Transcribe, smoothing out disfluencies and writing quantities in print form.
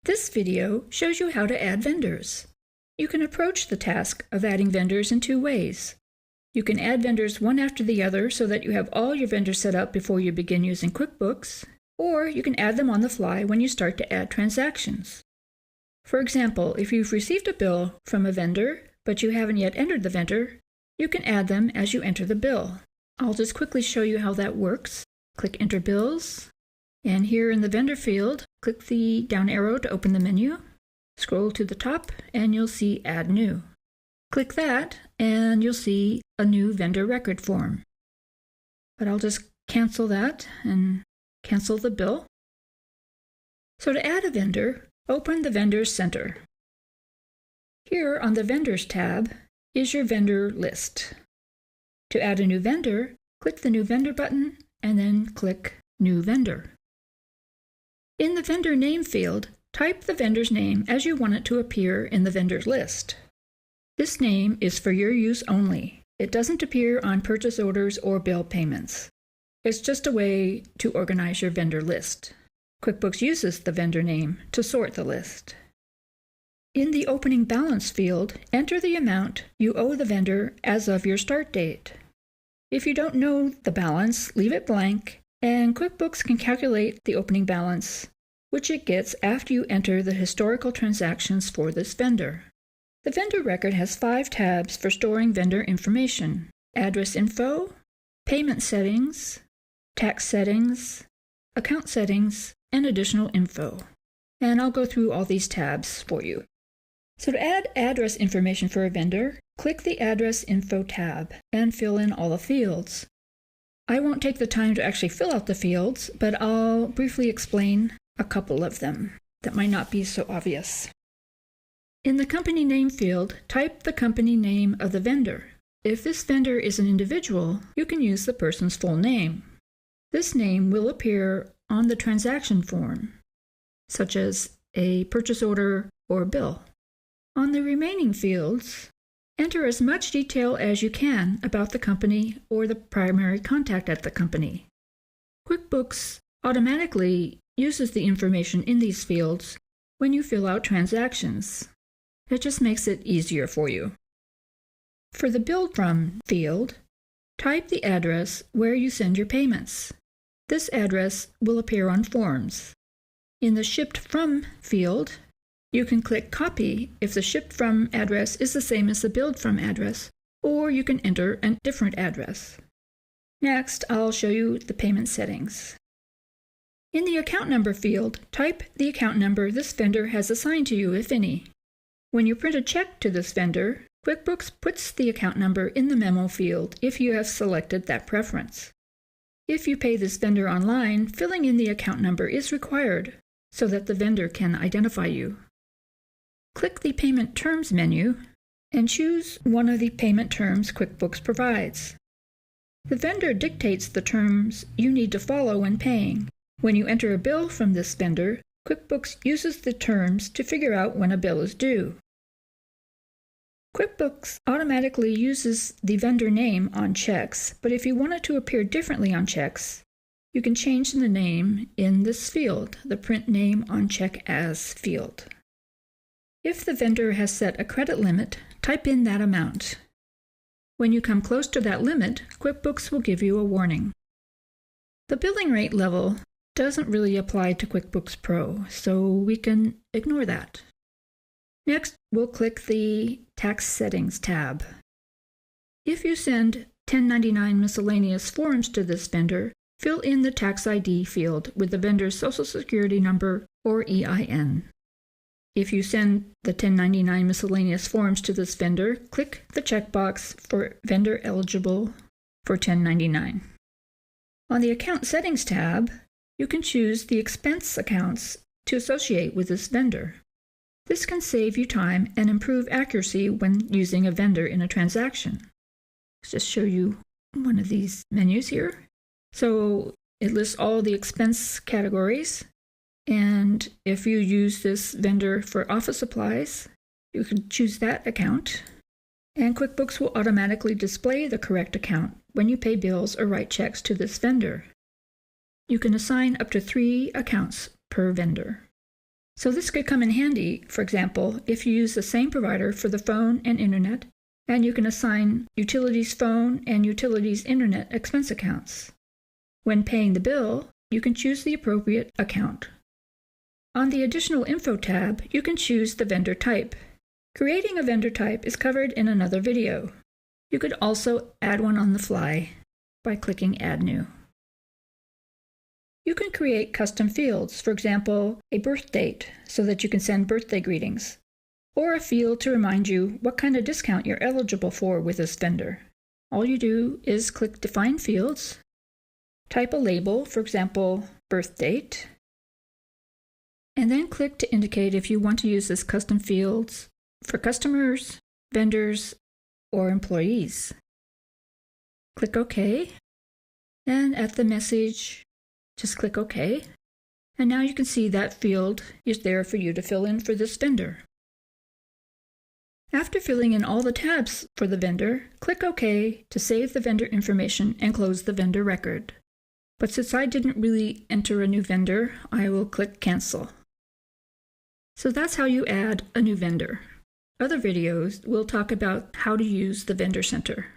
This video shows you how to add vendors. You can approach the task of adding vendors in two ways. You can add vendors one after the other so that you have all your vendors set up before you begin using QuickBooks, or you can add them on the fly when you start to add transactions. For example, if you've received a bill from a vendor, but you haven't yet entered the vendor, you can add them as you enter the bill. I'll just quickly show you how that works. Click Enter Bills, and here in the vendor field, click the down arrow to open the menu. Scroll to the top and you'll see Add New. Click that and you'll see a new vendor record form. But I'll just cancel that and cancel the bill. So to add a vendor, open the Vendors Center. Here on the Vendors tab is your vendor list. To add a new vendor, click the New Vendor button and then click New Vendor. In the vendor name field, type the vendor's name as you want it to appear in the vendors list. This name is for your use only. It doesn't appear on purchase orders or bill payments. It's just a way to organize your vendor list. QuickBooks uses the vendor name to sort the list. In the opening balance field, enter the amount you owe the vendor as of your start date. If you don't know the balance, leave it blank, and QuickBooks can calculate the opening balance, which it gets after you enter the historical transactions for this vendor. The vendor record has 5 tabs for storing vendor information: address info, payment settings, tax settings, account settings, and additional info. And I'll go through all these tabs for you. So to add address information for a vendor, click the Address Info tab and fill in all the fields. I won't take the time to actually fill out the fields, but I'll briefly explain a couple of them that might not be so obvious. In the company name field, type the company name of the vendor. If this vendor is an individual, you can use the person's full name. This name will appear on the transaction form, such as a purchase order or bill. On the remaining fields, enter as much detail as you can about the company or the primary contact at the company. QuickBooks automatically uses the information in these fields when you fill out transactions. It just makes it easier for you. For the Billed From field, type the address where you send your payments. This address will appear on forms. In the Shipped From field, you can click Copy if the Shipped From address is the same as the Billed From address, or you can enter a different address. Next, I'll show you the payment settings. In the Account Number field, type the account number this vendor has assigned to you, if any. When you print a check to this vendor, QuickBooks puts the account number in the memo field if you have selected that preference. If you pay this vendor online, filling in the account number is required so that the vendor can identify you. Click the Payment Terms menu and choose one of the payment terms QuickBooks provides. The vendor dictates the terms you need to follow when paying. When you enter a bill from this vendor, QuickBooks uses the terms to figure out when a bill is due. QuickBooks automatically uses the vendor name on checks, but if you want it to appear differently on checks, you can change the name in this field, the Print Name on Check As field. If the vendor has set a credit limit, type in that amount. When you come close to that limit, QuickBooks will give you a warning. The billing rate level doesn't really apply to QuickBooks Pro, so we can ignore that. Next, we'll click the Tax Settings tab. If you send 1099 miscellaneous forms to this vendor, fill in the Tax ID field with the vendor's Social Security number or EIN. If you send the 1099 miscellaneous forms to this vendor, click the checkbox for Vendor Eligible for 1099. On the Account Settings tab, you can choose the expense accounts to associate with this vendor. This can save you time and improve accuracy when using a vendor in a transaction. Let's just show you one of these menus here. So it lists all the expense categories, and if you use this vendor for office supplies, you can choose that account, and QuickBooks will automatically display the correct account when you pay bills or write checks to this vendor. You can assign up to 3 accounts per vendor. So this could come in handy, for example, if you use the same provider for the phone and internet, and you can assign utilities phone and utilities internet expense accounts. When paying the bill, you can choose the appropriate account. On the Additional Info tab, you can choose the vendor type. Creating a vendor type is covered in another video. You could also add one on the fly by clicking Add New. You can create custom fields, for example, a birth date so that you can send birthday greetings, or a field to remind you what kind of discount you're eligible for with this vendor. All you do is click Define Fields, type a label, for example, birth date, and then click to indicate if you want to use this custom fields for customers, vendors, or employees. Click OK, and at the message, just click OK, and now you can see that field is there for you to fill in for this vendor. After filling in all the tabs for the vendor, click OK to save the vendor information and close the vendor record. But since I didn't really enter a new vendor, I will click Cancel. So that's how you add a new vendor. Other videos will talk about how to use the Vendor Center.